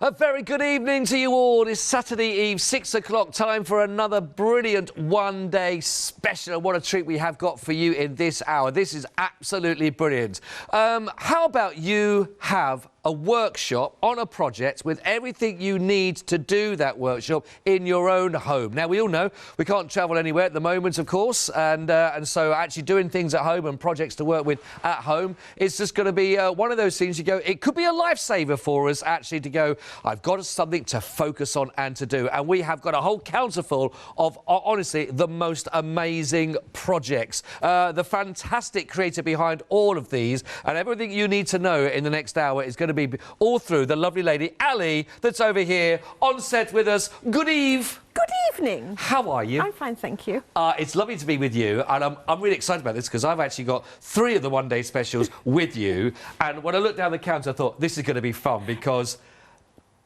A very good evening to you all. It's Saturday Eve, 6 o'clock, time for another brilliant one-day special. What a treat we have got for you in this hour. This is absolutely brilliant. How about you have a workshop on a project with everything you need to do that workshop in your own home. Now, we all know we can't travel anywhere at the moment, of course, and so actually doing things at home and projects to work with at home is just going to be one of those things you go, it could be a lifesaver for us, actually, to go, I've got something to focus on and to do. And we have got a whole counter full of, honestly, the most amazing projects. The fantastic creator behind all of these, and everything you need to know in the next hour is going to be all through the lovely lady Ali that's over here on set with us. Good eve. Good evening. How are you? I'm fine, thank you. It's lovely to be with you, and I'm really excited about this because I've actually got 3 of the one-day specials with you, and when I looked down the counter I thought this is going to be fun because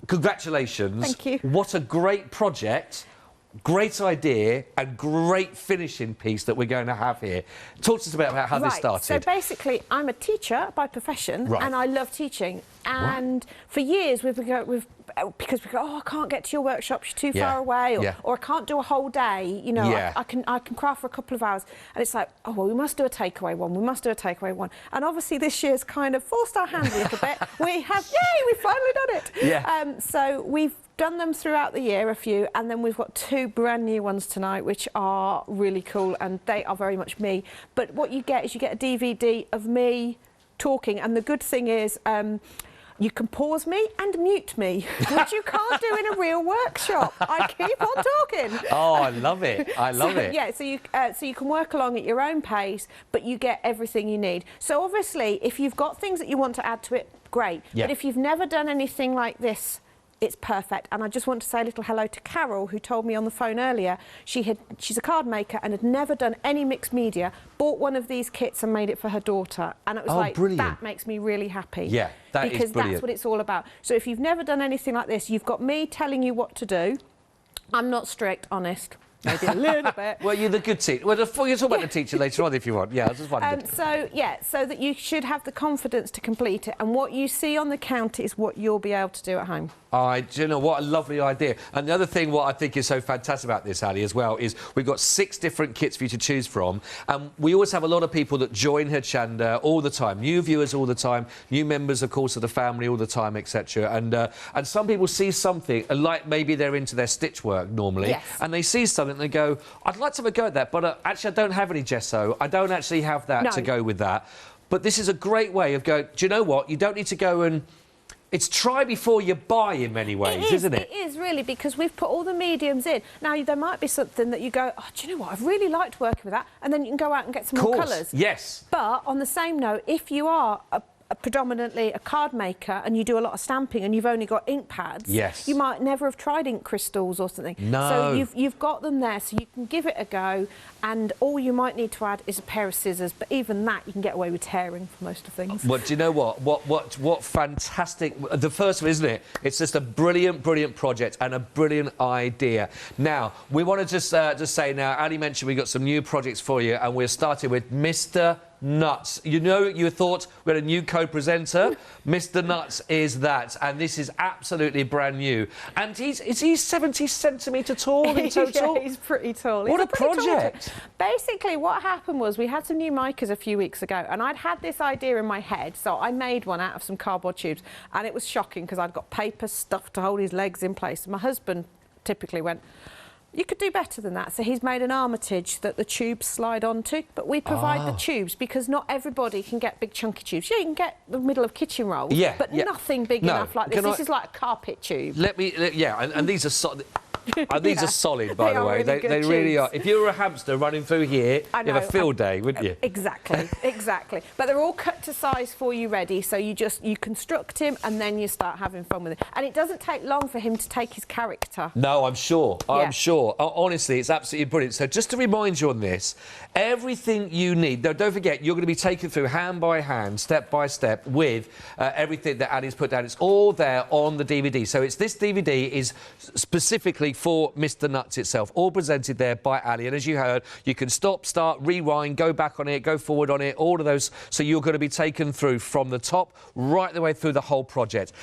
congratulations. Thank you. What a great project. Great idea and great finishing piece that we're going to have here. Talk to us about how this started. So basically, I'm a teacher by profession, and I love teaching. And for years, because we go, oh, I can't get to your workshop, you're too far away, or I can't do a whole day. You know, I can craft for a couple of hours, and it's like, oh well, we must do a takeaway one. We must do a takeaway one. And obviously, this year's kind of forced our hand a little bit. We have, yay, we've finally done it. Yeah. So we've done them throughout the year, a few, and then we've got 2 brand new ones tonight, which are really cool, and they are very much me. But what you get is you get a DVD of me talking, and the good thing is you can pause me and mute me, which you can't do in a real workshop. I keep on talking. Oh, I love it. I love it. Yeah, so you can work along at your own pace, but you get everything you need. So obviously, if you've got things that you want to add to it, great. Yeah. But if you've never done anything like this, it's perfect. And I just want to say a little hello to Carol, who told me on the phone earlier she's a card maker and had never done any mixed media, bought one of these kits and made it for her daughter. And it was like, brilliant. That makes me really happy. Yeah, that is because brilliant. that's what it's all about. So if you've never done anything like this, you've got me telling you what to do. I'm not strict, honest. Maybe a little bit. Well, you're the good teacher. Well, you'll talk about the teacher later on if you want. Yeah, I just wondered. So that you should have the confidence to complete it, and what you see on the counter is what you'll be able to do at home. Do you know what a lovely idea? And the other thing, what I think is so fantastic about this, Ali, as well, is we've got 6 different kits for you to choose from, and we always have a lot of people that join her channel all the time, new viewers all the time, new members, of course, of the family all the time, etc. And some people see something, like maybe they're into their stitch work normally, and they see something and they go, I'd like to have a go at that, but actually I don't have any gesso. I don't actually have that to go with that. But this is a great way of going, do you know what? You don't need to go and... It's try before you buy in many ways, isn't it? It is, really, because we've put all the mediums in. Now, there might be something that you go, oh, do you know what, I've really liked working with that, and then you can go out and get some more colours. Yes. But on the same note, if you are predominantly a card maker and you do a lot of stamping and you've only got ink pads, you might never have tried ink crystals or something. No. So you've got them there, so you can give it a go, and all you might need to add is a pair of scissors, but even that you can get away with tearing for most of things. Well, do you know what fantastic... The first one, isn't it? It's just a brilliant, brilliant project and a brilliant idea. Now, we want to just say now, Ali mentioned we got some new projects for you, and we're starting with Mr. Nuts. You know, you thought we had a new co-presenter. Mr. Nuts is that, and this is absolutely brand new. And is he 70 centimetres tall in total? Yeah, he's pretty tall. What a project! Basically, what happened was we had some new micers a few weeks ago, and I'd had this idea in my head, so I made one out of some cardboard tubes, and it was shocking because I'd got paper stuff to hold his legs in place. And my husband typically went, you could do better than that. So he's made an armitage that the tubes slide onto, but we provide the tubes because not everybody can get big chunky tubes. Yeah, you can get the middle of kitchen rolls, but nothing big enough like this. This is like a carpet tube. And these are solid. These are solid, by the way. Really they really are. If you were a hamster running through here, you'd have a field day, wouldn't you? Exactly, exactly. But they're all cut to size for you ready, so you construct him and then you start having fun with it. And it doesn't take long for him to take his character. No, I'm sure. I'm sure. Honestly, it's absolutely brilliant. So just to remind you on this, everything you need. Now, don't forget, you're going to be taken through hand by hand, step by step, with everything that Ali's put down. It's all there on the DVD. So this DVD is specifically for Mr. Nuts itself, all presented there by Ali. And as you heard, you can stop, start, rewind, go back on it, go forward on it, all of those. So you're going to be taken through from the top right the way through the whole project.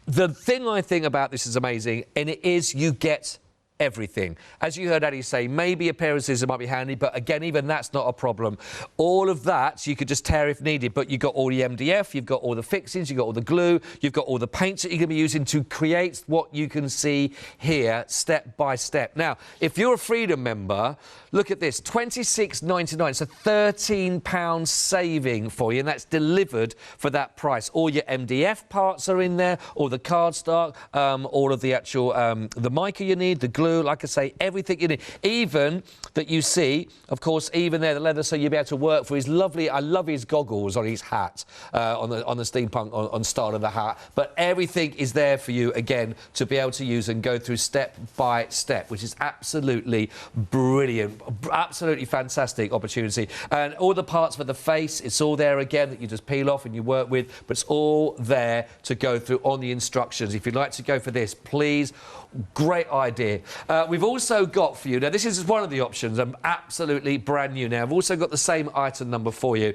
the thing I think about this is amazing, and it is you get everything. As you heard Addy say, maybe a pair of scissors might be handy, but again, even that's not a problem. All of that you could just tear if needed, but you've got all the MDF, you've got all the fixings, you've got all the glue, you've got all the paints that you're going to be using to create what you can see here step by step. Now, if you're a Freedom member, look at this, £26.99. It's a £13 saving for you, and that's delivered for that price. All your MDF parts are in there, all the cardstock, all of the actual the mica you need, the glue, like I say, everything you need. Even that you see, of course, even there, the leather, so you'll be able to work for his lovely, I love his goggles on his hat, on the steampunk, on style of the hat. But everything is there for you, again, to be able to use and go through step by step, which is absolutely brilliant. Absolutely fantastic opportunity. And all the parts for the face, it's all there again that you just peel off and you work with, but it's all there to go through on the instructions. If you'd like to go for this, please, great idea. We've also got for you, now this is one of the options, absolutely brand new now. I've also got the same item number for you.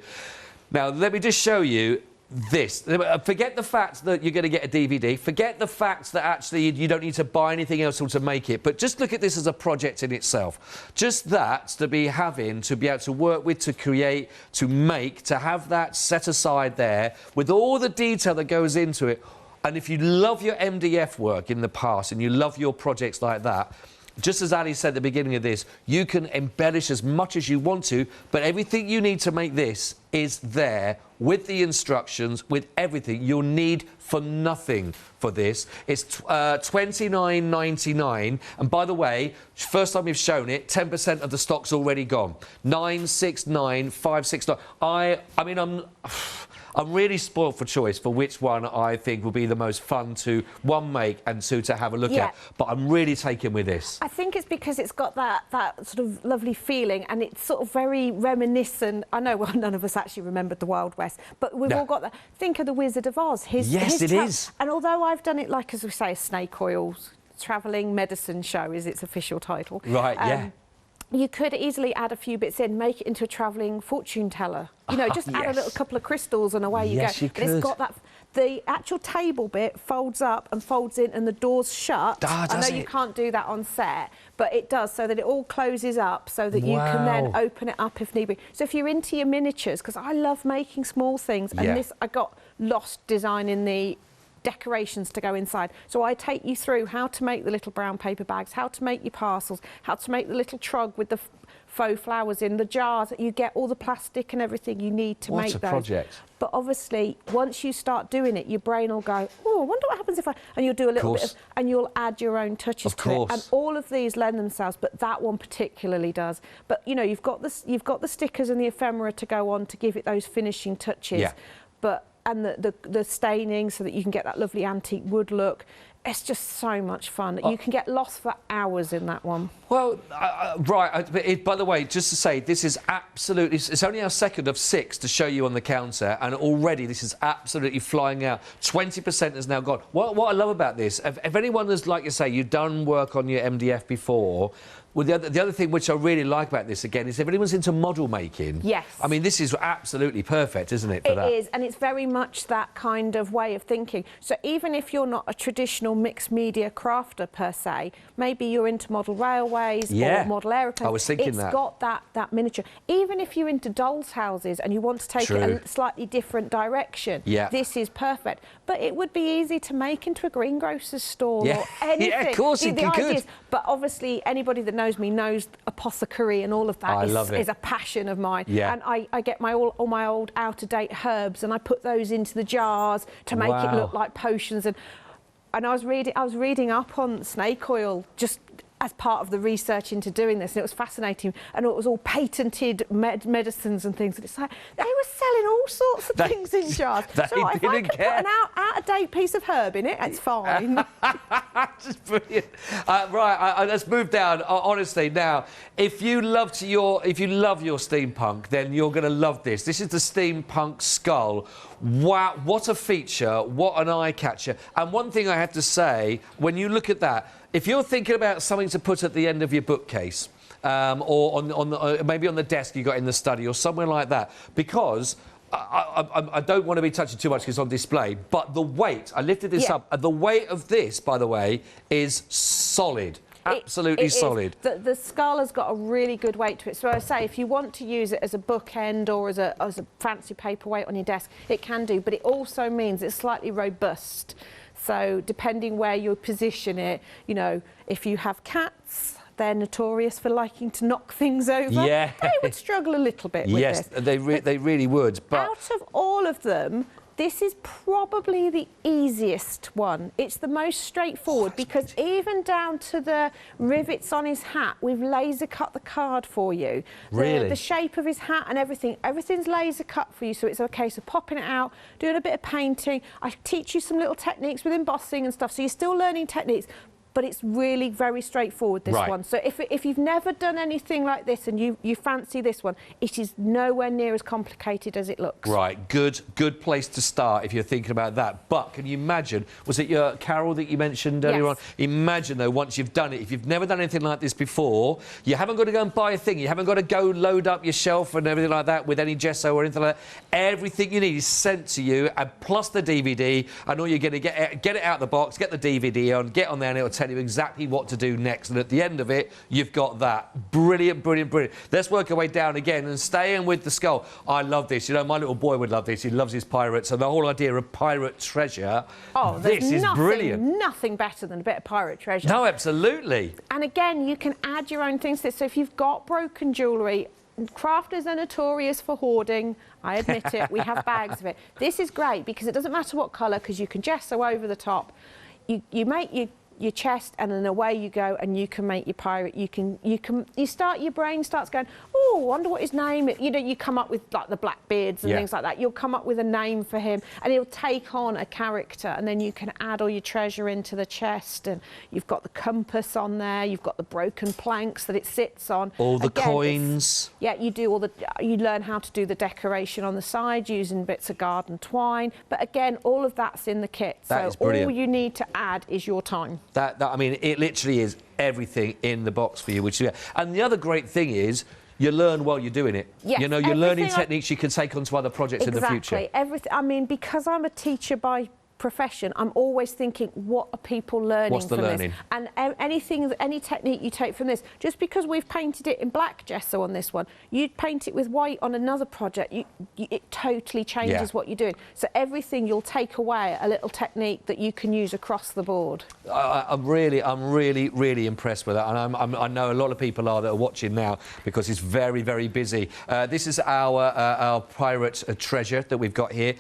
Now, let me just show you this. Forget the fact that you're going to get a DVD. Forget the fact that actually you don't need to buy anything else to make it. But just look at this as a project in itself. Just that to be having, to be able to work with, to create, to make, to have that set aside there with all the detail that goes into it. And if you love your MDF work in the past and you love your projects like that, just as Ali said at the beginning of this, you can embellish as much as you want to, but everything you need to make this is there with the instructions, with everything. You'll need for nothing for this. It's $29.99. And by the way, first time we've shown it, 10% of the stock's already gone. 969,569. I mean, I'm really spoiled for choice for which one I think will be the most fun to, one, make, and two, to have a look at. But I'm really taken with this. I think it's because it's got that sort of lovely feeling, and it's sort of very reminiscent. I know, well, none of us actually remembered the Wild West, but we've all got that. Think of the Wizard of Oz. Yes, it is. And although I've done it, like, as we say, a snake oil travelling medicine show is its official title. Right, yeah. You could easily add a few bits in, make it into a travelling fortune teller. You know, just add a little couple of crystals and away you go. You could. And it's got that. The actual table bit folds up and folds in, and the door's shut. I know you can't do that on set, but it does, so that it all closes up, so that you can then open it up if need be. So if you're into your miniatures, because I love making small things, and this, I got lost designing the decorations to go inside. So I take you through how to make the little brown paper bags, how to make your parcels, how to make the little trug with the faux flowers in, the jars, that you get all the plastic and everything you need to make those. What a project. But obviously, once you start doing it, your brain will go, oh, I wonder what happens if I... And you'll do a little bit of... And you'll add your own touches to it. And all of these lend themselves, but that one particularly does. But, you know, you've got the stickers and the ephemera to go on to give it those finishing touches. Yeah. But... And the staining, so that you can get that lovely antique wood look. It's just so much fun. You can get lost for hours in that one. Well, right. By the way, just to say, this is absolutely... It's only our second of 6 to show you on the counter, and already this is absolutely flying out. 20% has now gone. What I love about this, if anyone has, like you say, you've done work on your MDF before... Well, the other thing which I really like about this, again, is if anyone's into model making... Yes. I mean, this is absolutely perfect, isn't it, for that? It is, and it's very much that kind of way of thinking. So even if you're not a traditional mixed media crafter, per se, maybe you're into model railways or model aeroplanes. I was thinking that. It's got that miniature. Even if you're into dolls' houses and you want to take it a slightly different direction, this is perfect. But it would be easy to make into a greengrocer's store or anything. Yeah, of course you could. But obviously, anybody that knows me knows apothecary and all of that is a passion of mine. Yeah. And I get all my old out-of-date herbs, and I put those into the jars to make it look like potions. And I was reading up on snake oil just as part of the research into doing this, and it was fascinating. And it was all patented medicines and things. And it's like they were selling all sorts of things in jars. So if I could put an out-of-date piece of herb in it, it's fine. Just brilliant. Right, let's move down. Honestly, now, if you love your steampunk, then you're going to love this. This is the steampunk skull. Wow, what a feature! What an eye catcher! And one thing I have to say, when you look at that, if you're thinking about something to put at the end of your bookcase, or maybe on the desk you got in the study, or somewhere like that, because I don't want to be touching too much because it's on display, but the weight, I lifted this Yeah. up, and the weight of this, by the way, is solid. Absolutely It is. solid. The Scala's got a really good weight to it. So I say, if you want to use it as a bookend or as a fancy paperweight on your desk, it can do. But it also means it's slightly robust. So depending where you position it, you know, if you have cats, they're notorious for liking to knock things over. Yeah. They would struggle a little bit with Yes, this. they really would. But Out of all of them, this is probably the easiest one. It's the most straightforward because even down to the rivets on his hat, we've laser cut the card for you. Really? The shape of his hat and everything's laser cut for you. So it's a case of popping it out, doing a bit of painting. I teach you some little techniques with embossing and stuff. So you're still learning techniques. But it's really very straightforward, this Right. one. So if you've never done anything like this and you fancy this one, it is nowhere near as complicated as it looks. right, good place to start if you're thinking about that. But can you imagine, was it your Carol that you mentioned earlier on? Yes. Imagine, though, once you've done it, if you've never done anything like this before, you haven't got to go and buy a thing. You haven't got to go load up your shelf and everything like that with any gesso or anything like that. Everything you need is sent to you, and plus the DVD, and all you're going to get it out of the box, get the DVD on, get on there, and it'll tell you exactly what to do next. And at the end of it, you've got that. Brilliant, brilliant, brilliant. Let's work our way down again and staying with the skull. I love this. You know, my little boy would love this. He loves his pirates. And the whole idea of pirate treasure, Oh, this is brilliant. Nothing better than a bit of pirate treasure. No, absolutely. And again, you can add your own things to this. So if you've got broken jewellery, crafters are notorious for hoarding. I admit it. We have bags of it. This is great because it doesn't matter what colour, because you can gesso over the top. You make your chest, and then away you go, and you can make your pirate. Your brain starts going, oh, I wonder what his name is. You know, you come up with like the Blackbeards and Yeah. things like that. You'll come up with a name for him, and he'll take on a character, and then you can add all your treasure into the chest, and you've got the compass on there, you've got the broken planks that it sits on. All the Again, coins. yeah, you learn how to do the decoration on the side using bits of garden twine. But again, all of that's in the kit. That so is brilliant. all you need to add is your time. I mean, it literally is everything in the box for you. And the other great thing is, you learn while you're doing it. Yes, you know, you're learning everything techniques you can take onto other projects in the future. Exactly. Everything. I mean, because I'm a teacher by profession, I'm always thinking, what are people learning What's the from learning? this? And any technique you take from this, just because we've painted it in black gesso on this one, you'd paint it with white on another project, it totally changes Yeah. what you're doing. So everything, you'll take away a little technique that you can use across the board. I'm really impressed with that, and I know a lot of people are that are watching now because it's very, very busy. This is our pirate treasure that we've got here.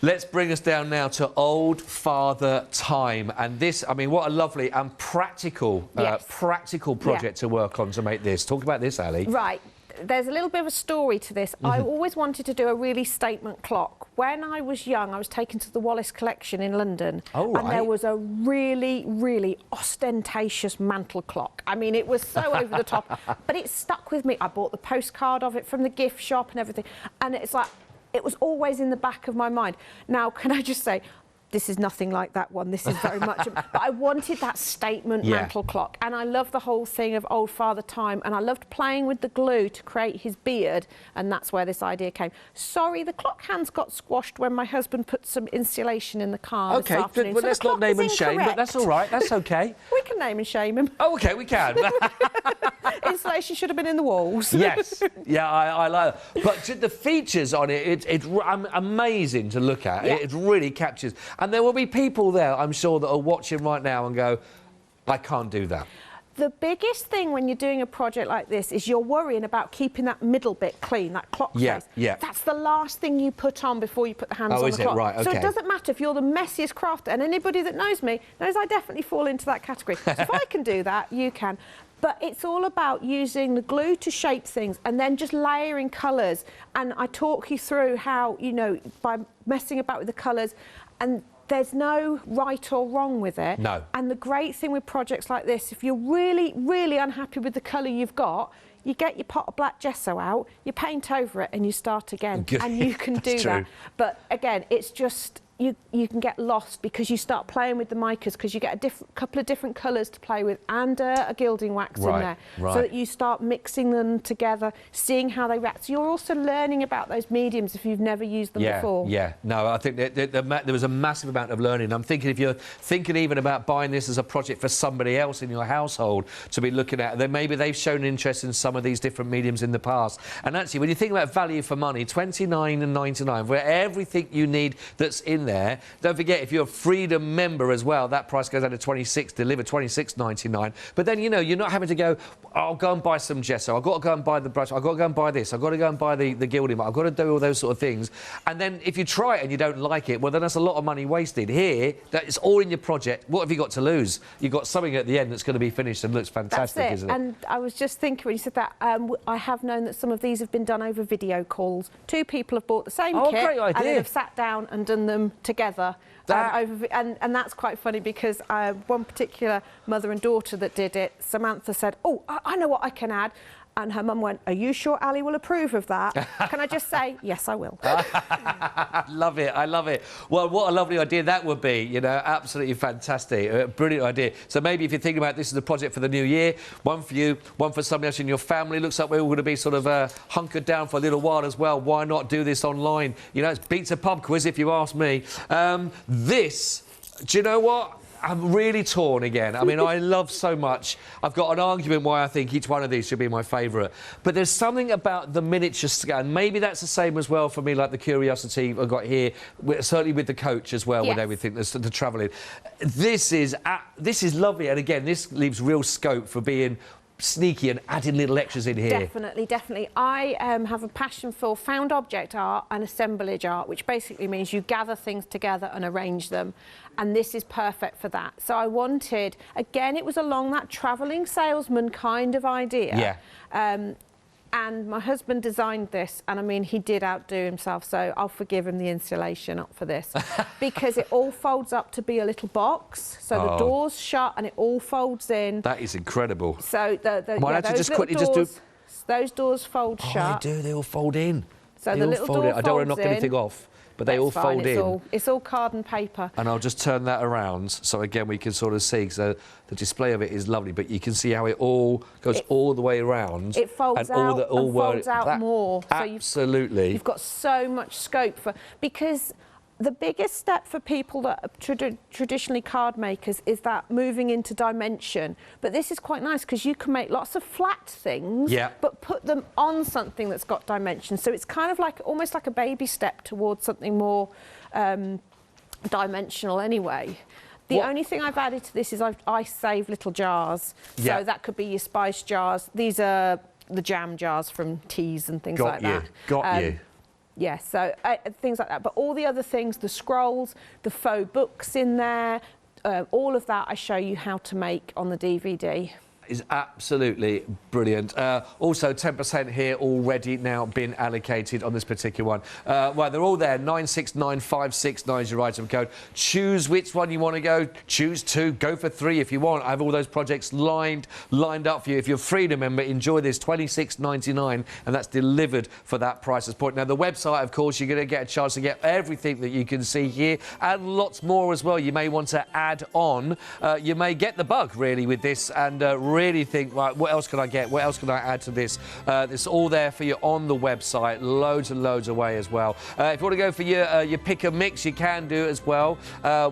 Let's bring us down now to Old Father Time, and this, I mean, what a lovely and practical, Yes. practical project to work on to make this. Talk about this, Ali. Right. There's a little bit of a story to this. I always wanted to do a really statement clock. When I was young, I was taken to the Wallace Collection in London. Oh, and there right. was a really, really ostentatious mantle clock. I mean, it was so over the top, but it stuck with me. I bought the postcard of it from the gift shop and everything. And it's like, it was always in the back of my mind. Now, can I just say, this is nothing like that one. This is very much... But I wanted that statement mantle clock. And I love the whole thing of Old Father Time. And I loved playing with the glue to create his beard. And that's where this idea came. Sorry, the clock hands got squashed when my husband put some insulation in the car this Okay, afternoon. well, So let's the not clock name is and shame, but that's all right. That's okay. We can name and shame him. Oh, OK, we can. Insulation should have been in the walls. Yes, yeah, I like that. But the features on it, it's amazing to look at. Yeah. It really captures. And there will be people there, I'm sure, that are watching right now and go, I can't do that. The biggest thing when you're doing a project like this is you're worrying about keeping that middle bit clean, that clock face. Yeah. That's the last thing you put on before you put the hands Oh, on is the it? clock. Right, So okay. it doesn't matter if you're the messiest crafter, and anybody that knows me knows I definitely fall into that category. So if I can do that, you can. But it's all about using the glue to shape things and then just layering colours. And I talk you through how, you know, by messing about with the colours, and there's no right or wrong with it. No. And the great thing with projects like this, if you're really, really unhappy with the colour you've got, you get your pot of black gesso out, you paint over it and you start again. Good. And you can do That's that. true. But again, it's just you can get lost because you start playing with the micas because you get a couple of different colours to play with and a gilding wax in there, so that you start mixing them together, seeing how they react. So you're also learning about those mediums if you've never used them before. Yeah, no, I think there was a massive amount of learning. I'm thinking if you're thinking even about buying this as a project for somebody else in your household to be looking at, then maybe they've shown interest in some of these different mediums in the past. And actually, when you think about value for money, $29.99 for everything you need that's in there. Don't forget, if you're a Freedom member as well, that price goes down to delivered $26.99. But then, you know, you're not having to go, I'll go and buy some gesso, I've got to go and buy the brush, I've got to go and buy this, I've got to go and buy the gilding, I've got to do all those sort of things. And then if you try it and you don't like it, well, then that's a lot of money wasted. Here, that it's all in your project. What have you got to lose? You've got something at the end that's going to be finished and looks fantastic, isn't it? And I was just thinking when you said that, I have known that some of these have been done over video calls. Two people have bought the same kit great idea. and then have sat down and done them together. And that's quite funny because one particular mother and daughter that did it, Samantha said, oh, I know what I can add. And her mum went, are you sure Ali will approve of that? Can I just say, yes, I will. I love it. I love it. Well, what a lovely idea that would be, you know, absolutely fantastic. Brilliant idea. So maybe if you're thinking about this as a project for the new year, one for you, one for somebody else in your family. Looks like we're all going to be sort of hunkered down for a little while as well. Why not do this online? You know, it beats a pub quiz if you ask me. Do you know what? I'm really torn again. I mean, I love so much. I've got an argument why I think each one of these should be my favourite. But there's something about the miniature scale. And maybe that's the same as well for me, like the Curiosity I've got here, certainly with the coach as well, with everything, the travelling. This is lovely. And again, this leaves real scope for being sneaky and adding little extras in here. Definitely, definitely. I have a passion for found object art and assemblage art, which basically means you gather things together and arrange them. And this is perfect for that. So I wanted, again, it was along that travelling salesman kind of idea. Yeah. And my husband designed this, and I mean, he did outdo himself, so I'll forgive him the installation up for this. Because it all folds up to be a little box, so the door's shut and it all folds in. That is incredible. So those doors fold shut. They do, they all fold in. So the little door folds in. I don't want to knock anything off. But they all fold in. It's all card and paper. And I'll just turn that around so, again, we can sort of see. So the display of it is lovely, but you can see how it all goes all the way around. It folds out and folds out more. Absolutely. So you've got so much scope for... Because the biggest step for people that are traditionally card makers is that moving into dimension. But this is quite nice because you can make lots of flat things, but put them on something that's got dimension. So it's kind of like almost like a baby step towards something more dimensional anyway. The only thing I've added to this is I save little jars. So that could be your spice jars. These are the jam jars from teas and things like that. Got you. Yeah, so things like that. But all the other things, the scrolls, the faux books in there, all of that I show you how to make on the DVD. Is absolutely brilliant. Also, 10% here already now been allocated on this particular one. Well, they're all there. 969569 is your item code. Choose which one you want to go. Choose 2. Go for 3 if you want. I have all those projects lined up for you. If you're a Freedom member, enjoy this. $26.99, and that's delivered for that price point. Now, the website, of course, you're going to get a chance to get everything that you can see here and lots more as well. You may want to add on. You may get the bug, really, with this and really think, right, what else can I get? What else can I add to this? It's all there for you on the website. Loads and loads away as well. If you want to go for your pick and mix, you can do it as well,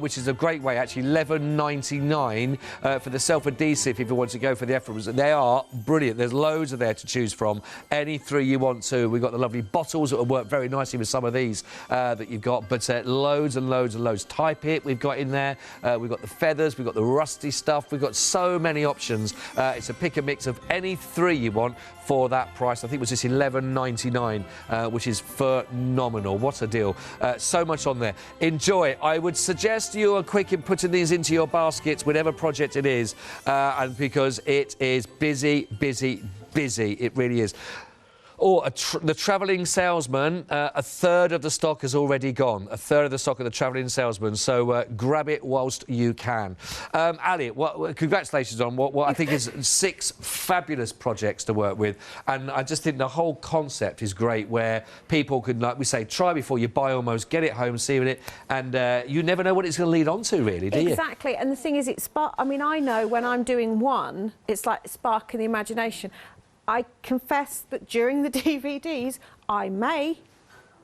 which is a great way, actually. $11.99 for the self-adhesive if you want to go for the Ephemerals. They are brilliant. There's loads of there to choose from. Any 3 you want to. We've got the lovely bottles that will work very nicely with some of these that you've got, but loads and loads and loads. Type it, we've got in there. We've got the feathers, we've got the rusty stuff. We've got so many options. It's a pick and mix of any 3 you want for that price. I think it was just $11.99, which is phenomenal. What a deal. So much on there. Enjoy. I would suggest you are quick in putting these into your baskets, whatever project it is, and because it is busy, busy, busy. It really is. Or the travelling salesman, a third of the stock has already gone. A third of the stock of the travelling salesman. So grab it whilst you can. Ali, congratulations on what I think is 6 fabulous projects to work with. And I just think the whole concept is great, where people can, like we say, try before you buy almost, get it home, see it, and you never know what it's going to lead on to, really, do you? Exactly. And the thing is, I mean, I know when I'm doing one, it's like sparking the imagination. I confess that during the DVDs, I may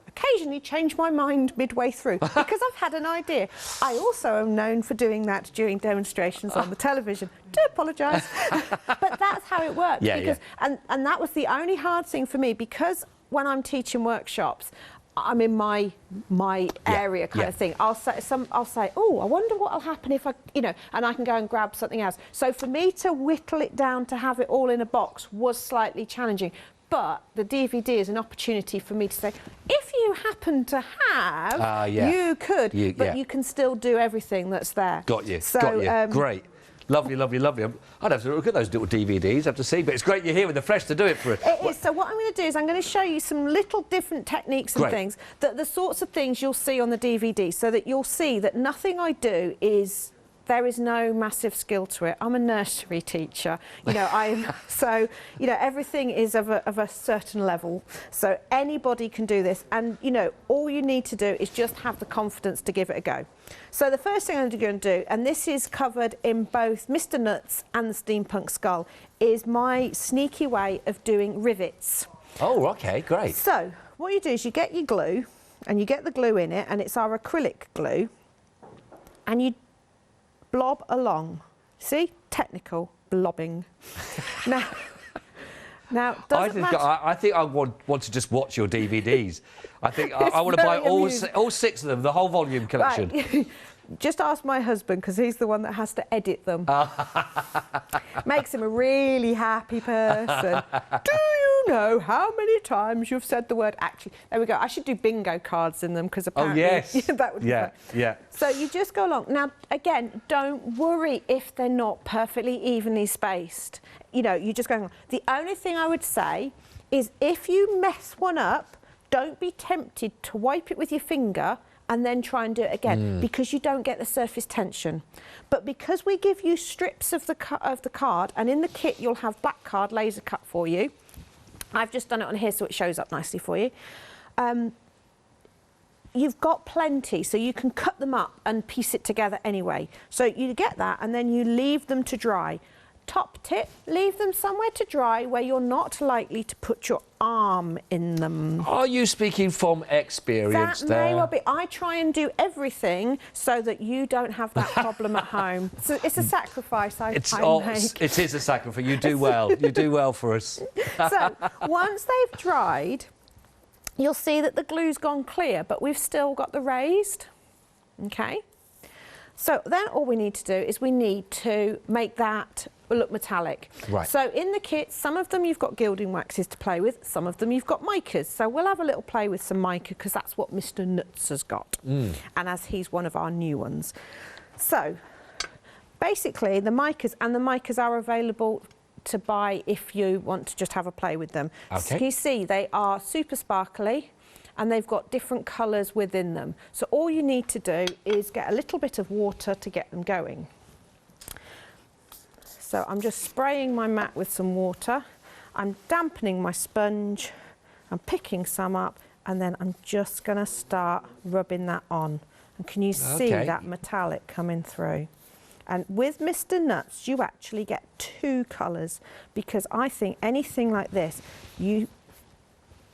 occasionally change my mind midway through because I've had an idea. I also am known for doing that during demonstrations on the television. Do apologise. But that's how it works. Yeah, because, yeah. And that was the only hard thing for me, because when I'm teaching workshops, I'm in my area kind of thing. I'll say, oh, I wonder what'll happen if I, you know, and I can go and grab something else. So for me to whittle it down to have it all in a box was slightly challenging. But the DVD is an opportunity for me to say, if you happen to have, you could, but you can still do everything that's there. Got you. So, got you. Great. Lovely, lovely, lovely. I'd have to look at those little DVDs, have to see, but it's great you're here with the flesh to do it for us. It is. So what I'm going to do is I'm going to show you some little different techniques and things, the sorts of things you'll see on the DVD, so that you'll see that nothing I do is... There is no massive skill to it. I'm a nursery teacher, you know. So, you know, everything is of a certain level. So anybody can do this, and you know, all you need to do is just have the confidence to give it a go. So the first thing I'm going to do, and this is covered in both Mr. Nuts and the Steampunk Skull, is my sneaky way of doing rivets. Oh, okay, great. So what you do is you get your glue, and you get the glue in it, and it's our acrylic glue, and you blob along. See? Technical blobbing. Now, I think I want to just watch your DVDs. I think I want to buy all 6 of them, the whole volume collection. Right. Just ask my husband, because he's the one that has to edit them. Makes him a really happy person. Do you know how many times you've said the word actually? There we go. I should do bingo cards in them, because apparently that would be fun. Yeah. So you just go along. Now, again, don't worry if they're not perfectly evenly spaced. You know, you just go along. The only thing I would say is, if you mess one up, don't be tempted to wipe it with your finger and then try and do it again, because you don't get the surface tension. But because we give you strips of the card, and in the kit you'll have black card laser cut for you. I've just done it on here so it shows up nicely for you. You've got plenty, so you can cut them up and piece it together anyway. So you get that, and then you leave them to dry. Top tip, leave them somewhere to dry where you're not likely to put your arm in them. Are you speaking from experience that there? May well be. I try and do everything so that you don't have that problem at home. So it's a sacrifice I make. It is a sacrifice. You do well. You do well for us. So once they've dried, you'll see that the glue's gone clear, but we've still got the raised. Okay. So then all we need to do is we need to make that look metallic. Right. So in the kit, some of them you've got gilding waxes to play with, some of them you've got micas. So we'll have a little play with some mica, because that's what Mr. Nuts has got, and as he's one of our new ones. So basically the micas are available to buy if you want to just have a play with them. Okay. So you see they are super sparkly, and they've got different colours within them. So all you need to do is get a little bit of water to get them going. So I'm just spraying my mat with some water. I'm dampening my sponge. I'm picking some up, and then I'm just going to start rubbing that on. And can you see that metallic coming through? And with Mr. Nuts, you actually get 2 colours, because I think anything like this, you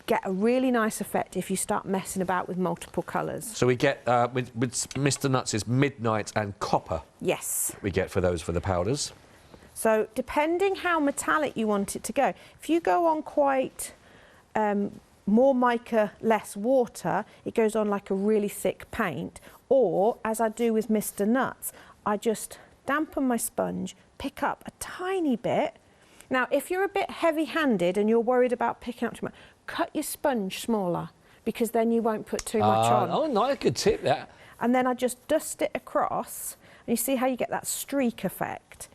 get a really nice effect if you start messing about with multiple colours. So we get, with Mr. Nuts, is midnight and copper. Yes. We get for the powders. So depending how metallic you want it to go, if you go on quite more mica, less water, it goes on like a really thick paint. Or, as I do with Mr. Nuts, I just dampen my sponge, pick up a tiny bit. Now, if you're a bit heavy-handed and you're worried about picking up too much, cut your sponge smaller, because then you won't put too much on. Oh, nice, good tip, that. And then I just dust it across, and you see how you get that streak effect.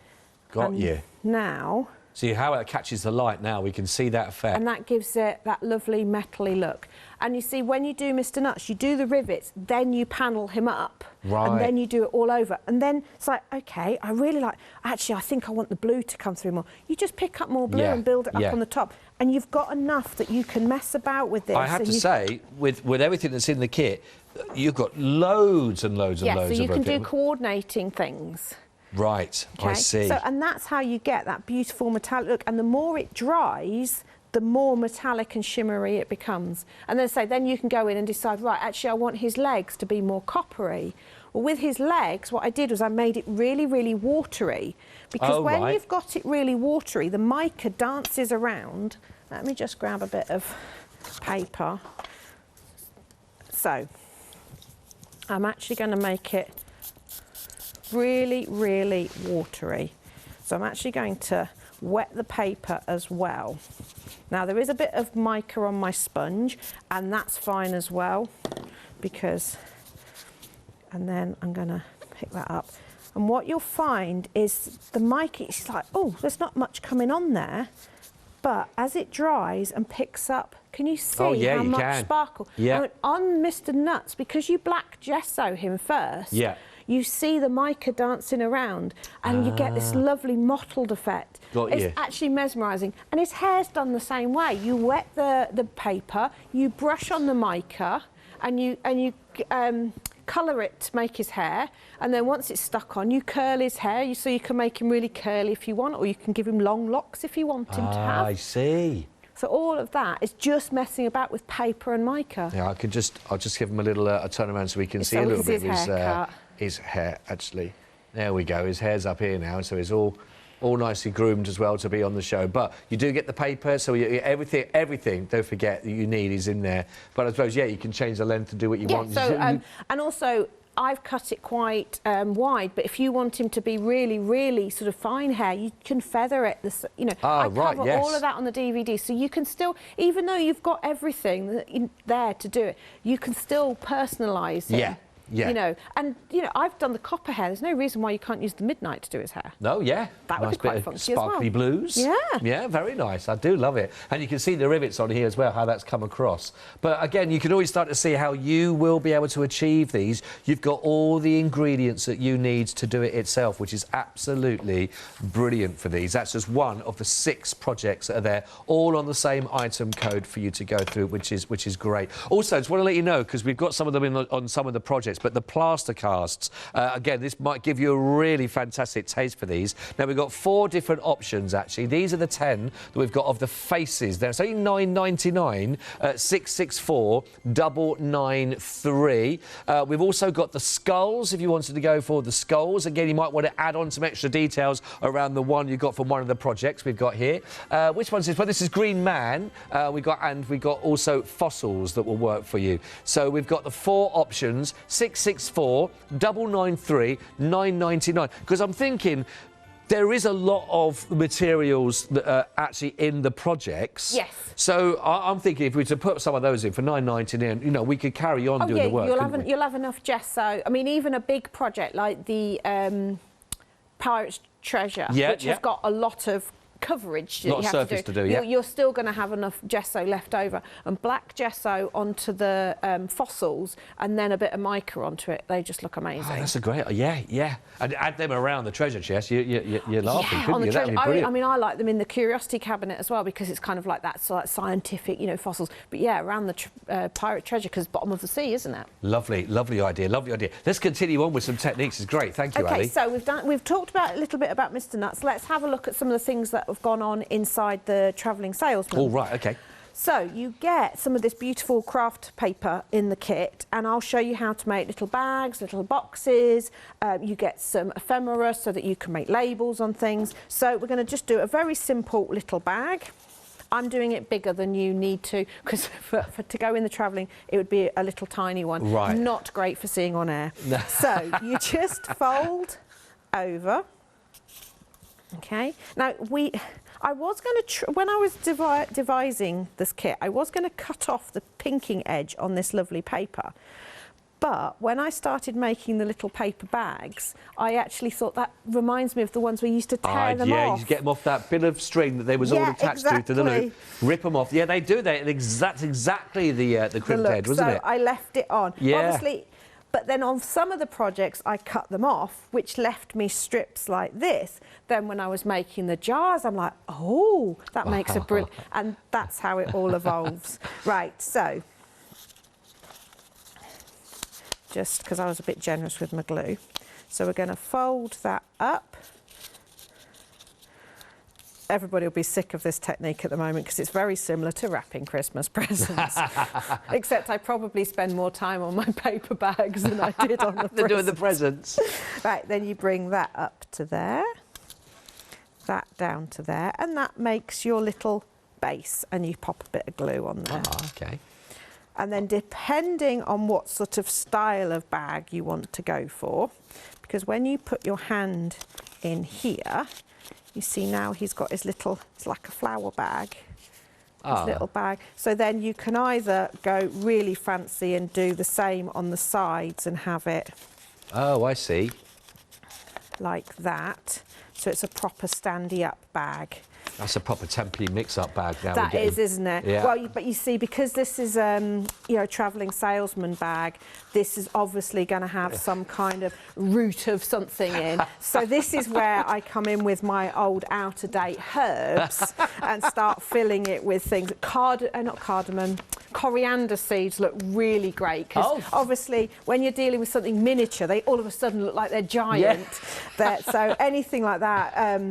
Got you. Now... See how it catches the light now, we can see that effect. And that gives it that lovely metally look. And you see, when you do Mr. Nuts, you do the rivets, then you panel him up. Right. And then you do it all over. And then it's like, OK, I really like... Actually, I think I want the blue to come through more. You just pick up more blue and build it up on the top. And you've got enough that you can mess about with this. I have to say, with everything that's in the kit, you've got loads and loads and loads of... Yeah, so you can do coordinating things. Right, I see. So, and that's how you get that beautiful metallic look. And the more it dries, the more metallic and shimmery it becomes. And then you can go in and decide, right, actually, I want his legs to be more coppery. Well, with his legs, what I did was I made it really, really watery. Because when you've got it really watery, the mica dances around. Let me just grab a bit of paper. So, I'm actually going to make it really, really watery. So I'm actually going to wet the paper as well. Now, there is a bit of mica on my sponge, and that's fine as well, because... And then I'm going to pick that up. And what you'll find is the mica, it's like, oh, there's not much coming on there. But as it dries and picks up, can you see how much sparkle? Yeah. And on Mr. Nuts, because you black gesso him first, you see the mica dancing around and you get this lovely mottled effect. It's actually mesmerising. And his hair's done the same way. You wet the paper, you brush on the mica, and you colour it to make his hair, and then once it's stuck on, you curl his hair, so you can make him really curly if you want, or you can give him long locks if you want him to have. I see. So all of that is just messing about with paper and mica. Yeah, I'll just give him a little a turn around so we can see a little bit of his hair, actually. There we go, his hair's up here now, so it's all nicely groomed as well to be on the show. But you do get the paper, so everything, don't forget, that you need is in there. But I suppose, you can change the length to do what you want. So, and also, I've cut it quite wide, but if you want him to be really, really sort of fine hair, you can feather it. I cover all of that on the DVD, so you can still, even though you've got everything there to do it, you can still personalise it. Yeah. Yeah. I've done the copper hair. There's no reason why you can't use the midnight to do his hair. No, that would be quite funky as well. Sparkly blues. Yeah, very nice. I do love it. And you can see the rivets on here as well, how that's come across. But again, you can always start to see how you will be able to achieve these. You've got all the ingredients that you need to do it itself, which is absolutely brilliant for these. That's just one of the 6 projects that are there, all on the same item code for you to go through, which is great. Also, I just want to let you know, because we've got some of them on some of the projects, but the plaster casts, again, this might give you a really fantastic taste for these. Now, we've got 4 different options, actually. These are the 10 that we've got of the faces. They're only £9.99, 664 993. We've also got the skulls, if you wanted to go for the skulls. Again, you might want to add on some extra details around the one you got from one of the projects we've got here. Which one's this? Well, this is Green Man. We got also fossils that will work for you. So we've got the 4 options, 664 993 999. Because I'm thinking, there is a lot of materials that are actually in the projects. Yes. So I'm thinking if we were to put some of those in for £9.99, we could carry on doing the work. You'll have enough gesso. I mean, even a big project like the Pirate's Treasure, which has got a lot of coverage that you have to do. You're still going to have enough gesso left over, and black gesso onto the fossils, and then a bit of mica onto it. They just look amazing. Oh, that's a great, and add them around the treasure chest. You're laughing, couldn't you? That'd be brilliant. I mean, I like them in the curiosity cabinet as well, because it's kind of like that, so like scientific, fossils. But around the pirate treasure, because bottom of the sea, isn't it? Lovely idea. Let's continue on with some techniques. It's great. Thank you, Ali. Okay, so we've talked about a little bit about Mr. Nuts. Let's have a look at some of the things that have gone on inside the travelling salesman. All right, okay. So you get some of this beautiful craft paper in the kit, and I'll show you how to make little bags, little boxes. You get some ephemera so that you can make labels on things. So we're going to just do a very simple little bag. I'm doing it bigger than you need to, because to go in the travelling, it would be a little tiny one. Right. Not great for seeing on air. So you just fold over. Okay. Now, I was going to, when I was devising this kit, I was going to cut off the pinking edge on this lovely paper. But when I started making the little paper bags, I actually thought that reminds me of the ones we used to tear them yeah, off. you get them off that bit of string that they was all attached to the loop. Rip them off. Yeah, they do that. That's exactly the crimped head, wasn't it? So I left it on. Yeah. Obviously, but then on some of the projects, I cut them off, which left me strips like this. Then when I was making the jars, I'm like, oh, that makes a brilliant... And that's how it all evolves. Right, so... just because I was a bit generous with my glue. So we're going to fold that up. Everybody will be sick of this technique at the moment because it's very similar to wrapping Christmas presents. Except I probably spend more time on my paper bags than I did on the presents. Doing the presents. Right, then you bring that up to there, that down to there, and that makes your little base, and you pop a bit of glue on there. Okay. And then depending on what sort of style of bag you want to go for, because when you put your hand in here, you see now he's got his little, it's like a flower bag, his little bag. So then you can either go really fancy and do the same on the sides and have it. Oh, I see. Like that. So it's a proper standy up bag. That's a proper Templey mix-up bag now. That is, isn't it? Yeah. Well, but you see, because this is, you know, a travelling salesman bag, this is obviously going to have some kind of root of something in. So this is where I come in with my old out-of-date herbs and start filling it with things. Not cardamom, coriander seeds look really great because obviously when you're dealing with something miniature, they all of a sudden look like they're giant. So anything like that.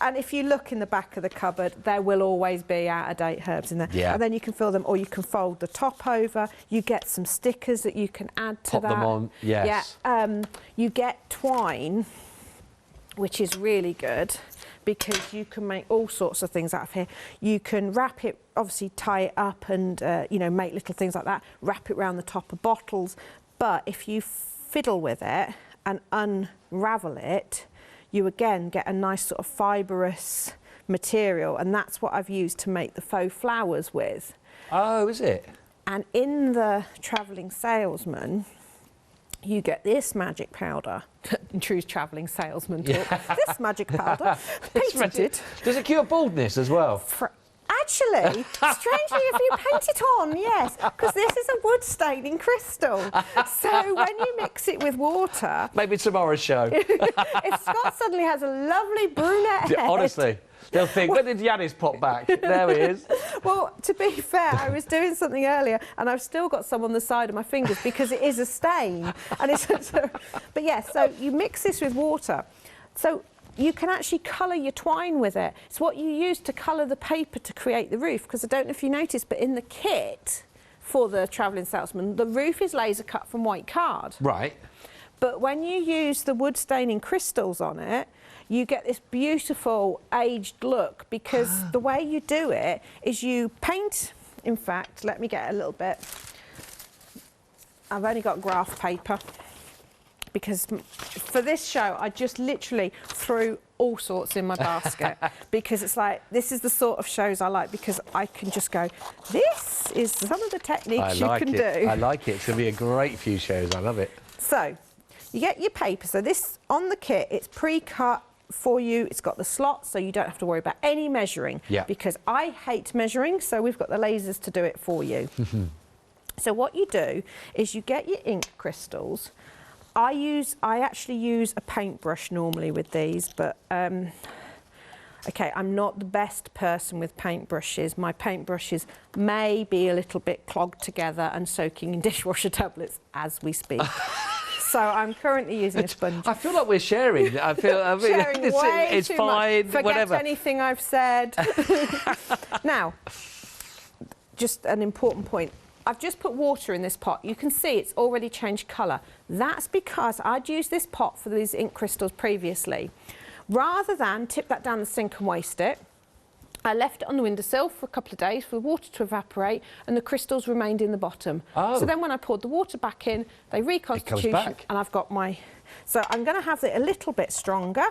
And if you look in the back of the cupboard, there will always be out-of-date herbs in there. Yeah. And then you can fill them, or you can fold the top over. You get some stickers that you can add to that. Pop them on, yes. Yeah. You get twine, which is really good because you can make all sorts of things out of here. You can wrap it, obviously tie it up and, you know, make little things like that, wrap it around the top of bottles. But if you fiddle with it and unravel it, you again get a nice sort of fibrous material, and that's what I've used to make the faux flowers with. Oh, is it? And in the Travelling Salesman, you get this magic powder. In true travelling salesman talk. This magic powder, patented. Does it cure baldness as well? Actually, strangely, if you paint it on, yes, because this is a wood staining crystal. So when you mix it with water... Maybe tomorrow's show. If Scott suddenly has a lovely brunette head... Honestly, they'll think, when did Yanis pop back? There he is. Well, to be fair, I was doing something earlier and I've still got some on the side of my fingers because it is a stain. And it's but yeah, so you mix this with water. So you can actually colour your twine with it. It's what you use to colour the paper to create the roof, because I don't know if you noticed, but in the kit for the Travelling Salesman, the roof is laser cut from white card. Right. But when you use the wood staining crystals on it, you get this beautiful aged look, because the way you do it is you paint, in fact, let me get a little bit. I've only got graph paper, because for this show, I just literally threw all sorts in my basket because it's like, this is the sort of shows I like, because I can just go, this is some of the techniques you can do. I like it. It's going to be a great few shows. I love it. So you get your paper. So this, on the kit, it's pre-cut for you. It's got the slots, so you don't have to worry about any measuring. Yeah. Because I hate measuring, so we've got the lasers to do it for you. So what you do is you get your ink crystals. I actually use a paintbrush normally with these, but okay, I'm not the best person with paintbrushes. My paintbrushes may be a little bit clogged together and soaking in dishwasher tablets as we speak. So I'm currently using a sponge. I feel like we're sharing. I mean, sharing way it's too fine. Much. Forget whatever. anything I've said. Now, just an important point. I've just put water in this pot. You can see it's already changed colour. That's because I'd used this pot for these ink crystals previously. Rather than tip that down the sink and waste it, I left it on the windowsill for a couple of days for the water to evaporate, and the crystals remained in the bottom. Oh. So then when I poured the water back in, they reconstituted, and I've got my... So I'm going to have it a little bit stronger,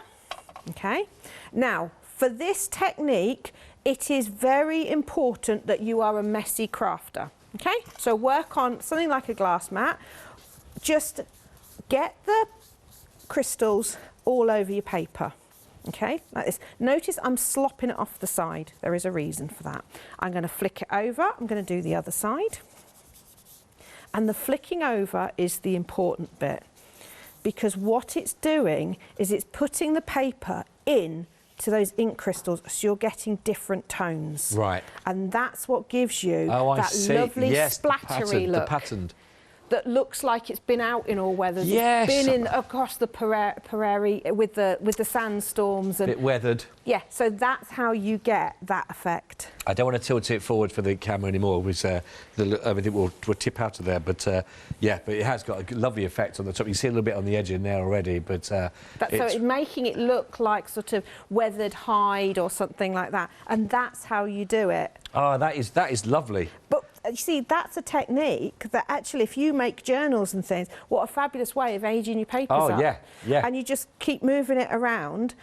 okay? Now, for this technique, it is very important that you are a messy crafter. Okay, so work on something like a glass mat. just get the crystals all over your paper. Okay, like this. Notice I'm slopping it off the side. There is a reason for that. I'm going to flick it over. I'm going to do the other side. And the flicking over is the important bit, because what it's doing is it's putting the paper in to those ink crystals, so you're getting different tones. Right. And that's what gives you I that see. lovely Yes, splattery look. The patterned. That looks like it's been out in all weathers. Yes. It's been in across the prairie with the sandstorms and Bit weathered. yeah. So that's how you get that effect. I don't want to tilt it forward for the camera anymore, because everything will tip out of there. But yeah, but it has got a lovely effect on the top. You can see a little bit on the edge in there already. But So it's making it look like sort of weathered hide or something like that, and that's how you do it. oh, that is lovely. But you see, that's a technique that actually, if you make journals and things, what a fabulous way of aging your papers up. Oh, yeah, yeah. And you just keep moving it around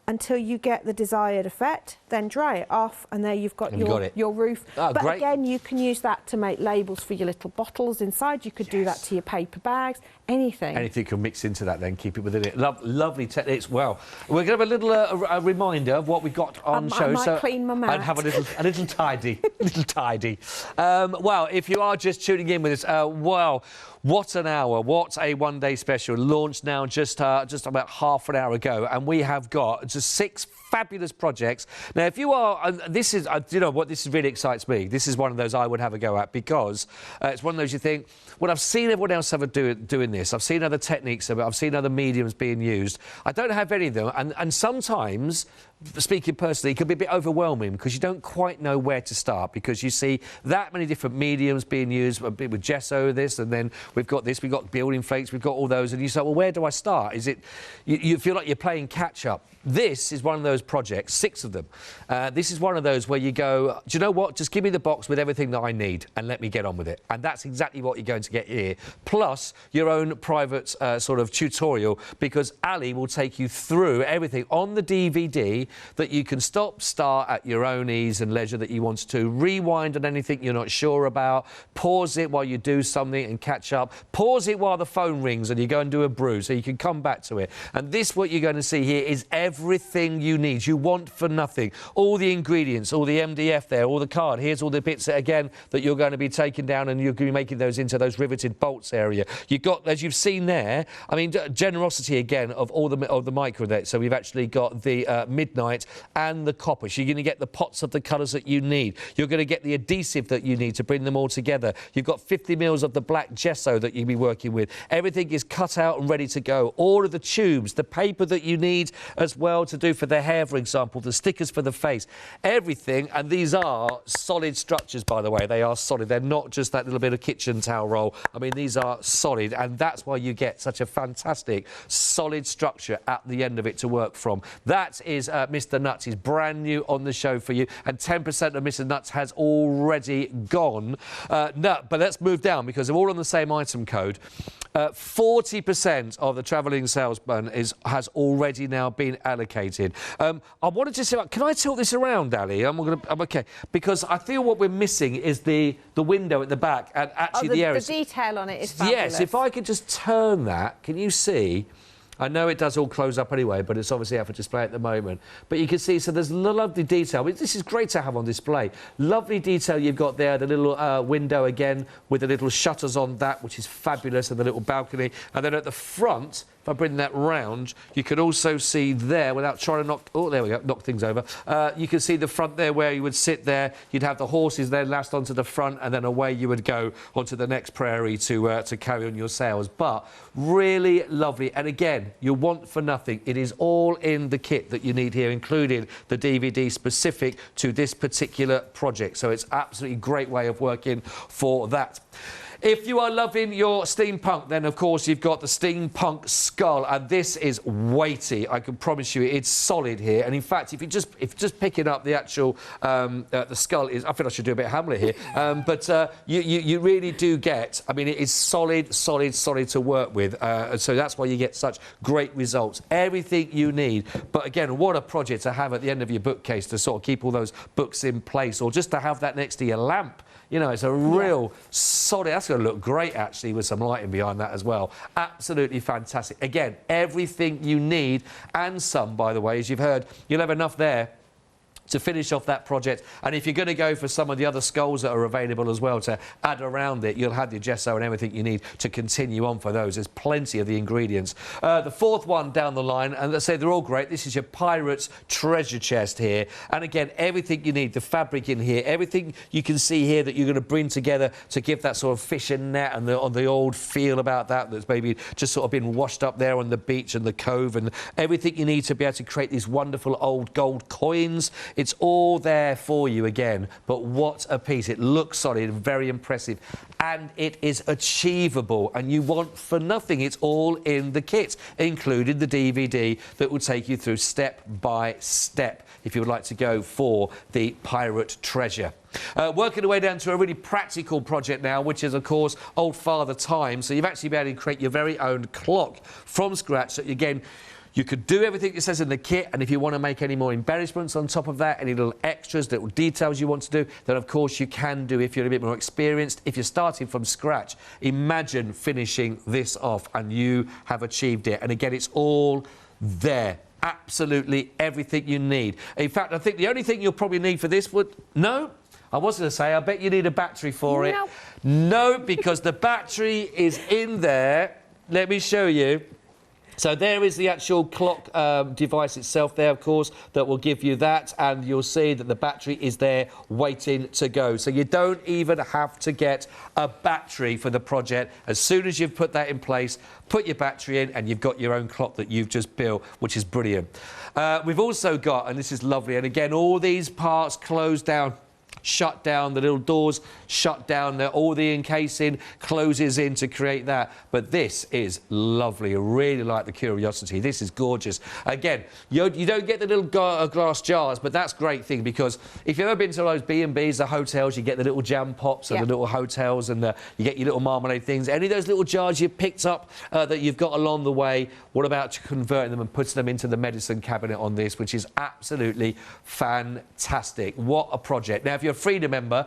until you get the desired effect, then dry it off, and there you've got, your roof. Oh, but great. again, you can use that to make labels for your little bottles inside. You could do that to your paper bags, anything. Anything can mix into that, then keep it within it. Lovely techniques. Well, we're going to have a little a reminder of what we got on show. I might clean my mat. I'd have a little tidy, little tidy. Well, if you are just tuning in with us, well, what an hour! What a one-day special launched now just about half an hour ago, and we have got just 6 fabulous projects. Now, if you are, this is, you know what, this really excites me. This is one of those I would have a go at, because it's one of those you think, well, I've seen everyone else doing this. I've seen other techniques, I've seen other mediums being used. I don't have any of them, and sometimes, speaking personally, it can be a bit overwhelming, because you don't quite know where to start, because you see that many different mediums being used, a bit with gesso, this, and then we've got this, we've got building flakes, we've got all those, and you say, well, where do I start? Is it, you feel like you're playing catch-up. This is one of those projects, 6 of them. This is one of those where you go, do you know what? Just give me the box with everything that I need and let me get on with it. And that's exactly what you're going to get here. Plus your own private sort of tutorial, because Ali will take you through everything on the DVD that you can stop, start at your own ease and leisure that you want to. Rewind on anything you're not sure about. Pause it while you do something and catch up. Pause it while the phone rings and you go and do a brew, so you can come back to it. And this, what you're going to see here, is everything you need. You want for nothing. All the ingredients, all the MDF there, all the card. Here's all the bits that, again, that you're going to be taking down, and you're going to be making those into those riveted bolts area. You've got, as you've seen there, I mean, generosity again of all the micro there. So we've actually got the midnight and the copper. So you're going to get the pots of the colours that you need. You're going to get the adhesive that you need to bring them all together. You've got 50 mils of the black gesso that you'll be working with. Everything is cut out and ready to go. All of the tubes, the paper that you need as well to do for the hair, for example, the stickers for the face, everything. And these are solid structures, by the way. They are solid. They're not just that little bit of kitchen towel roll. I mean, these are solid, and that's why you get such a fantastic solid structure at the end of it to work from. That is Mr. Nuts. He's brand new on the show for you, and 10% of Mr. Nuts has already gone. No, but let's move down, because they're all on the same item code. 40% of the travelling salesman has already now been allocated. I wanted to say, can I tilt this around, Ali? I'm okay, because I feel what we're missing is the window at the back, and actually the area. The detail on it is fabulous. Yes, if I could just turn that, can you see? I know it does all close up anyway, but it's obviously out for display at the moment. But you can see, so there's lovely detail. This is great to have on display. Lovely detail you've got there, the little window again with the little shutters on that, which is fabulous, and the little balcony. And then at the front, if I bring that round, you can also see there, without trying to knock... Oh, there we go, knock things over. You can see the front there where you would sit there. You'd have the horses there lashed onto the front, and then away you would go onto the next prairie to carry on your sales. But really lovely. And again, you want for nothing. It is all in the kit that you need here, including the DVD specific to this particular project. So it's absolutely great way of working for that. If you are loving your steampunk, then of course you've got the steampunk skull, and this is weighty. I can promise you, it's solid here. And in fact, if just picking up the actual the skull is, I think I should do a bit of Hamlet here. But you really do get. I mean, it is solid to work with. So that's why you get such great results. Everything you need. But again, what a project to have at the end of your bookcase to sort of keep all those books in place, or just to have that next to your lamp. You know, it's a real solid. That's going to look great, actually, with some lighting behind that as well. Absolutely fantastic. Again, everything you need, and some, by the way, as you've heard, you'll have enough there to finish off that project. And if you're going to go for some of the other skulls that are available as well to add around it, you'll have the gesso and everything you need to continue on for those. There's plenty of the ingredients. The fourth one down the line, and let's say they're all great, this is your Pirates treasure chest here. And again, everything you need, the fabric in here, everything you can see here that you're going to bring together to give that sort of fishing net and the old feel about that that's maybe just sort of been washed up there on the beach and the cove, and everything you need to be able to create these wonderful old gold coins. It's all there for you again, but what a piece. It looks solid, very impressive, and it is achievable, and you want for nothing. It's all in the kit, including the DVD that will take you through step by step if you would like to go for the Pirate treasure. Working our way down to a really practical project now, which is, of course, Old Father Time. So you've actually been able to create your very own clock from scratch. So again, you could do everything it says in the kit, and if you want to make any more embellishments on top of that, any little extras, little details you want to do, then of course you can do if you're a bit more experienced. If you're starting from scratch, imagine finishing this off and you have achieved it. And again, it's all there. Absolutely everything you need. In fact, I think the only thing you'll probably need for this would... No? I was going to say, I bet you need a battery for it. No, because the battery is in there. Let me show you. So there is the actual clock device itself there, of course, that will give you that, and you'll see that the battery is there waiting to go. So you don't even have to get a battery for the project. As soon as you've put that in place, put your battery in and you've got your own clock that you've just built, which is brilliant. We've also got, and this is lovely, and again, all these parts close down, shut down, the little doors shut down, all the encasing closes in to create that. But this is lovely. I really like the Curiosity. This is gorgeous. Again, you don't get the little glass jars, but that's a great thing, because if you've ever been to those B&Bs, the hotels, you get the little jam pops and the little hotels, and you get your little marmalade things. Any of those little jars you've picked up that you've got along the way, what about converting them and putting them into the medicine cabinet on this, which is absolutely fantastic. What a project. Now, if you're a Freedom member,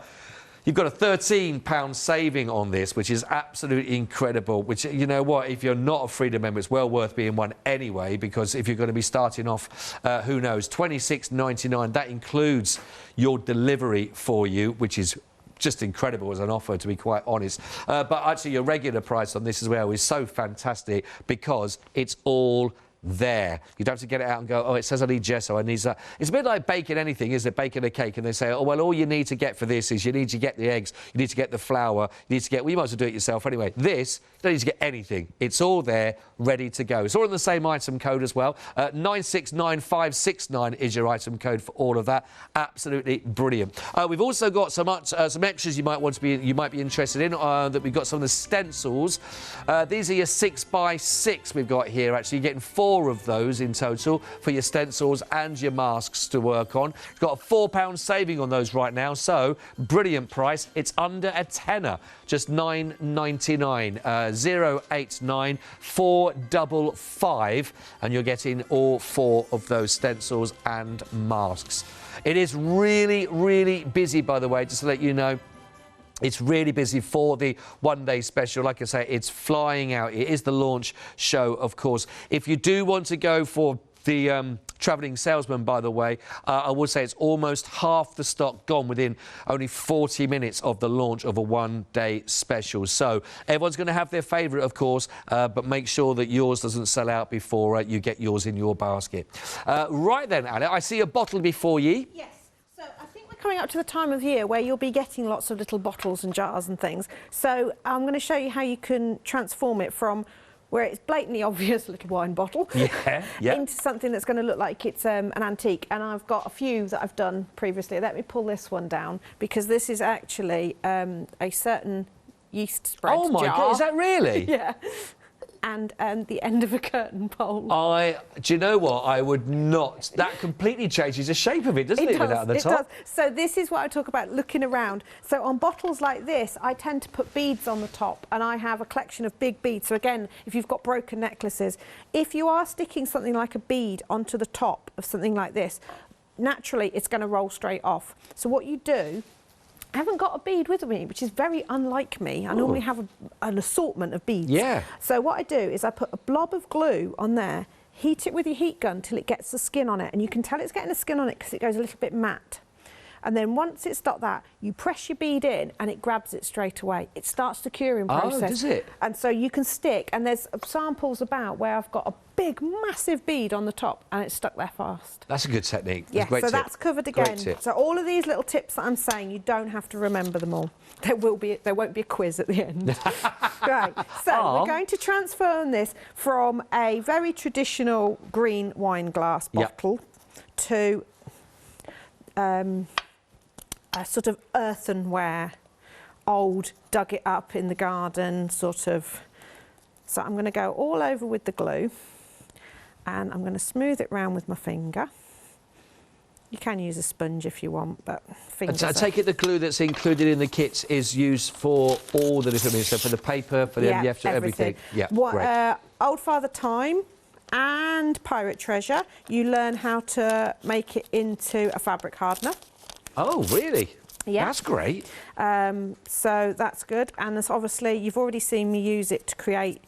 you've got a £13 saving on this, which is absolutely incredible, which, you know what, if you're not a Freedom member, it's well worth being one anyway, because if you're going to be starting off, who knows, £26.99, that includes your delivery for you, which is just incredible as an offer, to be quite honest. But actually, your regular price on this as well is so fantastic, because it's all there. You don't have to get it out and go, oh, it says I need gesso, I need that. It's a bit like baking anything, isn't it? Baking a cake, and they say, oh, well, all you need to get for this is you need to get the eggs, you need to get the flour, you need to get... Well, you might as well do it yourself anyway. This, you don't need to get anything. It's all there, ready to go. It's all in the same item code as well. 969569 is your item code for all of that. Absolutely brilliant. We've also got some extras you might be interested in. That we've got some of the stencils. These are your 6x6 we've got here. Actually, you're getting 4 of those in total for your stencils and your masks to work on. You've got a £4 saving on those right now, so brilliant price. It's under a tenner, just £9.99. 089 455, and you're getting all 4 of those stencils and masks. It is really, really busy, by the way, just to let you know. It's really busy for the one-day special. Like I say, it's flying out. It is the launch show, of course. If you do want to go for the travelling salesman, by the way, I would say it's almost half the stock gone within only 40 minutes of the launch of a one-day special. So everyone's going to have their favourite, of course, but make sure that yours doesn't sell out before you get yours in your basket. Right then, Anna, I see a bottle before ye. Yes. So I think we're coming up to the time of year where you'll be getting lots of little bottles and jars and things. So I'm going to show you how you can transform it from where it's blatantly obvious little wine bottle into something that's going to look like it's an antique. And I've got a few that I've done previously. Let me pull this one down, because this is actually a certain yeast spread jar. Oh my God, is that really? Yeah. And the end of a curtain pole. Do you know what? I would not. That completely changes the shape of it, doesn't it, without the top? It does. So this is what I talk about, looking around. So on bottles like this, I tend to put beads on the top, and I have a collection of big beads. So again, if you've got broken necklaces, if you are sticking something like a bead onto the top of something like this, naturally it's going to roll straight off. So what you do I haven't got a bead with me, which is very unlike me. I normally have an assortment of beads. Yeah. So what I do is I put a blob of glue on there, heat it with your heat gun till it gets the skin on it, and you can tell it's getting the skin on it because it goes a little bit matte. And then once it's got that, you press your bead in and it grabs it straight away. It starts the curing process. Oh, does it? And so you can stick, and there's samples about where I've got a big, massive bead on the top and it's stuck there fast. That's a good technique. Yeah, Great so tip. that's covered Great again. tip. So all of these little tips that I'm saying, you don't have to remember them all. There won't be a quiz at the end. Right, so we're going to transfer this from a very traditional green wine glass bottle to a sort of earthenware, old, dug it up in the garden sort of. So I'm going to go all over with the glue and I'm going to smooth it round with my finger. You can use a sponge if you want, but fingers. I take it the glue that's included in the kits is used for all the different bits, so for the paper, for the MDF, everything. Yeah, great. Old Father Time and Pirate Treasure, you learn how to make it into a fabric hardener. Oh, really? Yeah. That's great. So that's good. And there's obviously, you've already seen me use it to create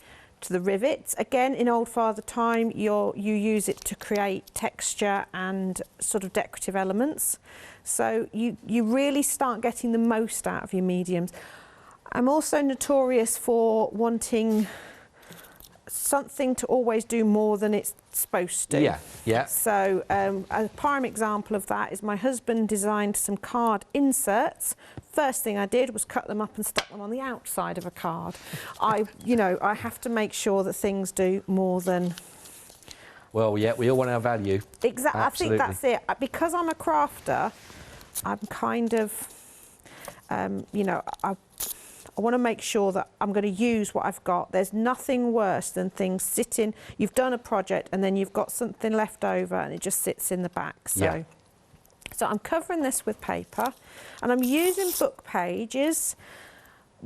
the rivets. Again, in Old Father Time, you use it to create texture and sort of decorative elements. So you really start getting the most out of your mediums. I'm also notorious for wanting something to always do more than it's supposed to. Yeah, yeah. So a prime example of that is my husband designed some card inserts. First thing I did was cut them up and stuck them on the outside of a card. I have to make sure that things do more than... Well, yeah, we all want our value. Exactly. Absolutely. I think that's it. Because I'm a crafter, I'm kind of, I want to make sure that I'm going to use what I've got. There's nothing worse than things sitting. You've done a project and then you've got something left over and it just sits in the back. So I'm covering this with paper and I'm using book pages.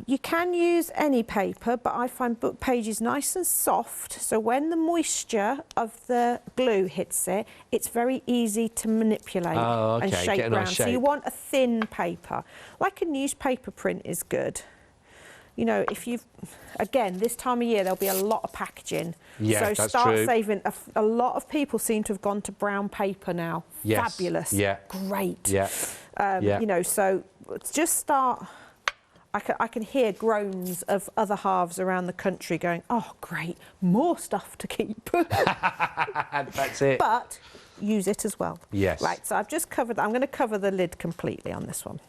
You can use any paper, but I find book pages nice and soft. So when the moisture of the glue hits it, it's very easy to manipulate and shape around. So you want a thin paper. Like a newspaper print is good. You know, if you've, again, this time of year, there'll be a lot of packaging. Yeah, so start saving. A lot of people seem to have gone to brown paper now. Yes. Fabulous. Yeah. Great. Yeah. You know, so just start. I can hear groans of other halves around the country going, oh, great, more stuff to keep. That's it. But use it as well. Yes. Right, so I've just covered, I'm going to cover the lid completely on this one.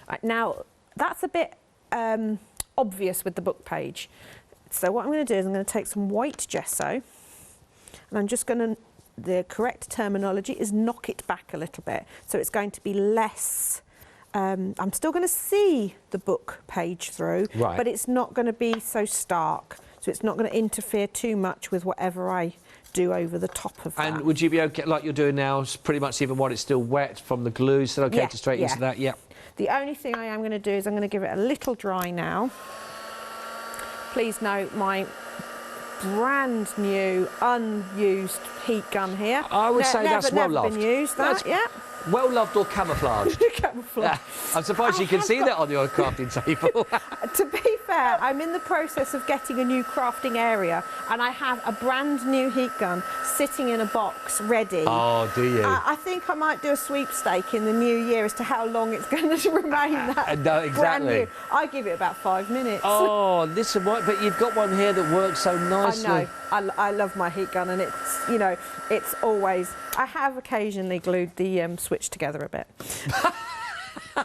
Right, now, that's a bit obvious with the book page. So what I'm going to do is I'm going to take some white gesso and I'm just going to, the correct terminology is knock it back a little bit. So it's going to be less, I'm still going to see the book page through, but it's not going to be so stark. So it's not going to interfere too much with whatever I do over the top of that. And would you be okay, like you're doing now, pretty much even while it's still wet from the glue, is it okay to straight into that? Yeah. The only thing I am going to do is I'm going to give it a little dry now. Please note my brand new, unused heat gun here. I would say that's well loved. Never been used, that, well loved or camouflaged? Camouflage. I'm surprised you can see that on your crafting table. To be fair, I'm in the process of getting a new crafting area and I have a brand new heat gun sitting in a box ready. Oh, do you? I think I might do a sweepstake in the new year as to how long it's going to remain that No, exactly. brand new. I give it about 5 minutes. Oh, listen, but you've got one here that works so nicely. I know. I love my heat gun and it's, you know, it's always... I have occasionally glued the switch together a bit.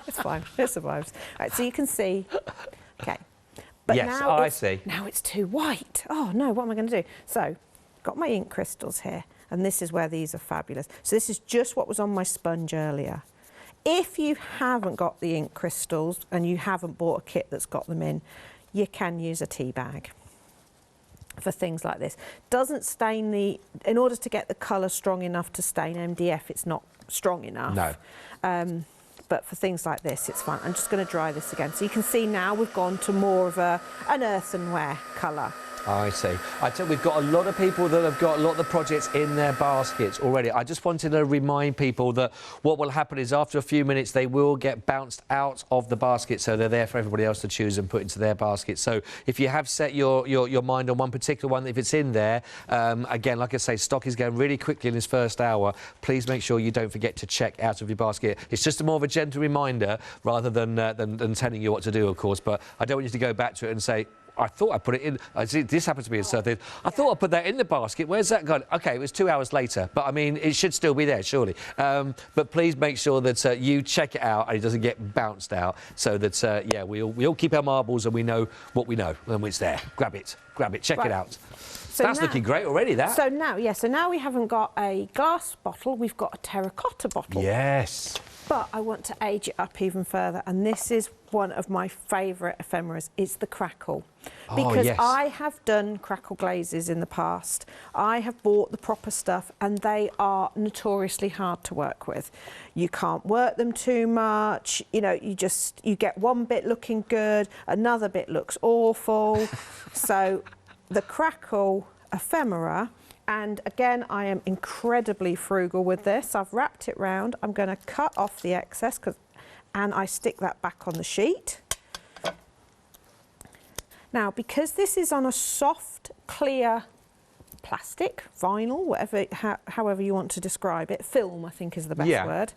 It's fine. It survives. Right, so you can see. Okay. But yes, now I see. Now it's too white. Oh, no, what am I going to do? So, got my ink crystals here, and this is where these are fabulous. So this is just what was on my sponge earlier. If you haven't got the ink crystals and you haven't bought a kit that's got them in, you can use a tea bag for things like this. Doesn't stain the... In order to get the colour strong enough to stain MDF, it's not strong enough. No. But for things like this, it's fine. I'm just going to dry this again. So you can see now we've gone to more of an earthenware colour. I see. I tell you, we've got a lot of people that have got a lot of the projects in their baskets already. I just wanted to remind people that what will happen is after a few minutes they will get bounced out of the basket, so they're there for everybody else to choose and put into their basket. So if you have set your mind on one particular one, if it's in there, again, like I say, stock is going really quickly in this first hour. Please make sure you don't forget to check out of your basket. It's just a more of a gentle reminder rather than telling you what to do, of course. But I don't want you to go back to it and say, I thought I put it in. This happens to be in Southern. I thought I put that in the basket. Where's that gone? OK, it was 2 hours later. But, I mean, it should still be there, surely. But please make sure that you check it out and it doesn't get bounced out so that, yeah, we all keep our marbles and we know what we know and it's there. Grab it, check it out. So that's looking great already, that. So now we haven't got a glass bottle, we've got a terracotta bottle. Yes. But I want to age it up even further, and this is one of my favourite ephemeras. It's the crackle. Because yes. I have done crackle glazes in the past. I have bought the proper stuff, and they are notoriously hard to work with. You can't work them too much. You know, you get one bit looking good, another bit looks awful. So the crackle ephemera. And again, I am incredibly frugal with this. I've wrapped it round. I'm going to cut off the excess and I stick that back on the sheet. Now, because this is on a soft, clear plastic, vinyl, however you want to describe it, film, I think is the best word,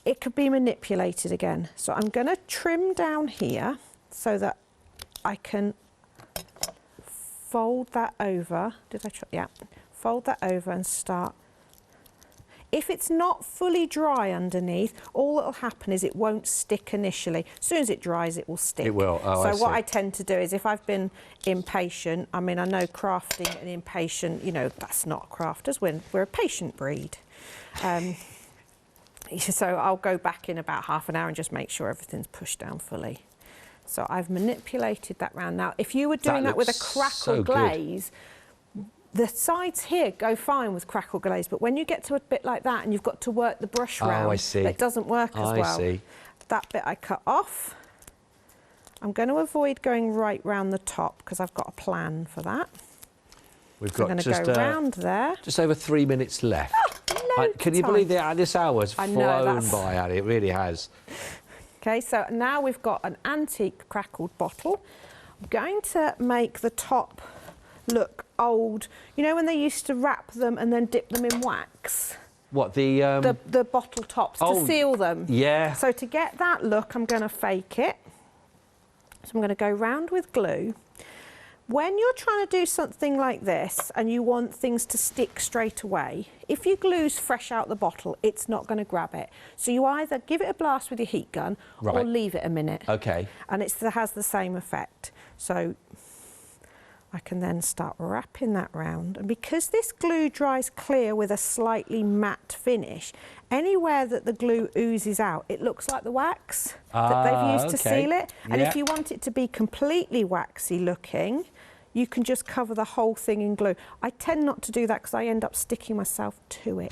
it could be manipulated again. So I'm going to trim down here so that I can fold that over. Fold that over and start. If it's not fully dry underneath, all that'll happen is it won't stick initially. As soon as it dries, it will stick. It will. Oh, so what I tend to do is, if I've been impatient, I mean, I know crafting and impatient, you know, that's not crafters. We're a patient breed. So I'll go back in about half an hour and just make sure everything's pushed down fully. So I've manipulated that round. Now, if you were doing that with a crackle glaze, the sides here go fine with crackle glaze, but when you get to a bit like that and you've got to work the brush round, it doesn't work as well. I see. That bit I cut off. I'm going to avoid going right round the top because I've got a plan for that. We've got I'm going to go round there. Just over 3 minutes left. Oh, can you believe that this hour's flown by, Ali? It really has. OK, so now we've got an antique crackled bottle. I'm going to make the top look old. You know when they used to wrap them and then dip them in wax? What, the bottle tops to seal them? Yeah. So to get that look, I'm going to fake it. So I'm going to go round with glue. When you're trying to do something like this and you want things to stick straight away, if your glue's fresh out the bottle, it's not going to grab it. So you either give it a blast with your heat gun or leave it a minute. OK. And it has the same effect. So I can then start wrapping that round. And because this glue dries clear with a slightly matte finish, anywhere that the glue oozes out, it looks like the wax that they've used to seal it. And if you want it to be completely waxy looking, you can just cover the whole thing in glue. I tend not to do that because I end up sticking myself to it.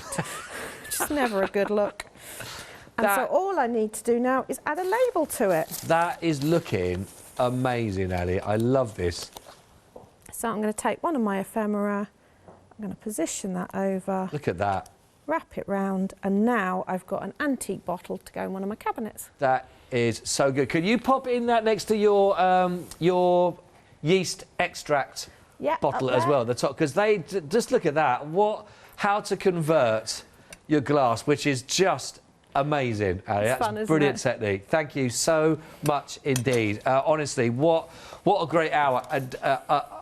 Just never a good look. And so all I need to do now is add a label to it. That is looking amazing, Ali. I love this. So I'm going to take one of my ephemera, I'm going to position that over. Look at that. Wrap it round, and now I've got an antique bottle to go in one of my cabinets. That is so good. Can you pop in that next to your yeast extract bottle as well, the top? Because they just look at that. How to convert your glass, which is just amazing, Ali. That's fun, isn't brilliant it? technique. Thank you so much indeed. Honestly, what a great hour, and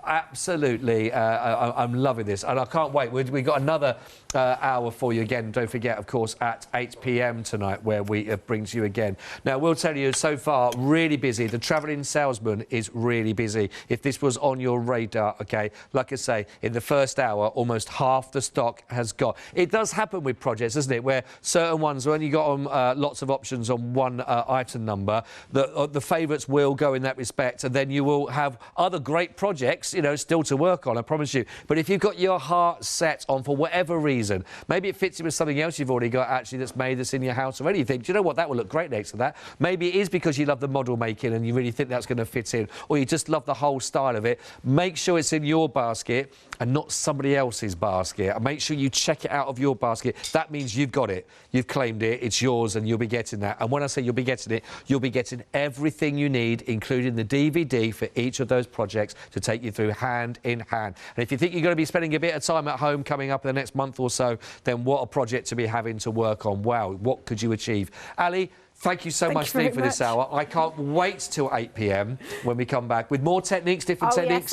absolutely, I'm loving this, and I can't wait. We've got another hour for you again. Don't forget, of course, at 8 p.m. tonight, where we bring to you again. Now, we'll tell you, so far, really busy. The travelling salesman is really busy. If this was on your radar, OK, like I say, in the first hour, almost half the stock has got. It does happen with projects, doesn't it, where certain ones, when you got lots of options on one item number, the favourites will go in that respect, and then you will have other great projects lots, you know, still to work on, I promise you. But if you've got your heart set on, for whatever reason, maybe it fits in with something else you've already got actually that's made that's in your house already. You think, do you know what, that will look great next to that. Maybe it is because you love the model making and you really think that's going to fit in, or you just love the whole style of it. Make sure it's in your basket and not somebody else's basket. And make sure you check it out of your basket. That means you've got it. You've claimed it. It's yours and you'll be getting that. And when I say you'll be getting it, you'll be getting everything you need, including the DVD for each of those projects to take you through hand in hand. And if you think you're going to be spending a bit of time at home coming up in the next month or so, then what a project to be having to work on. Wow, what could you achieve? Ali, thank you so much, Steve, for this hour. I can't wait till 8 p.m. when we come back with more techniques, different techniques.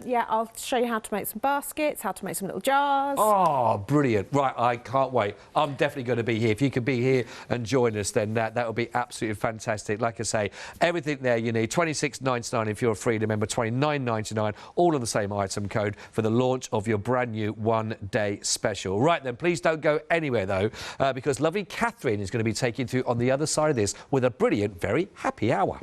Yes, I'll show you how to make some baskets, how to make some little jars. Oh, brilliant. Right, I can't wait. I'm definitely going to be here. If you could be here and join us, then that would be absolutely fantastic. Like I say, everything there you need. $26.99 if you're a Freedom member, $29.99, all on the same item code for the launch of your brand new one-day special. Right then, please don't go anywhere, though, because lovely Catherine is going to be taking you through on the other side of this with a brilliant, very happy hour.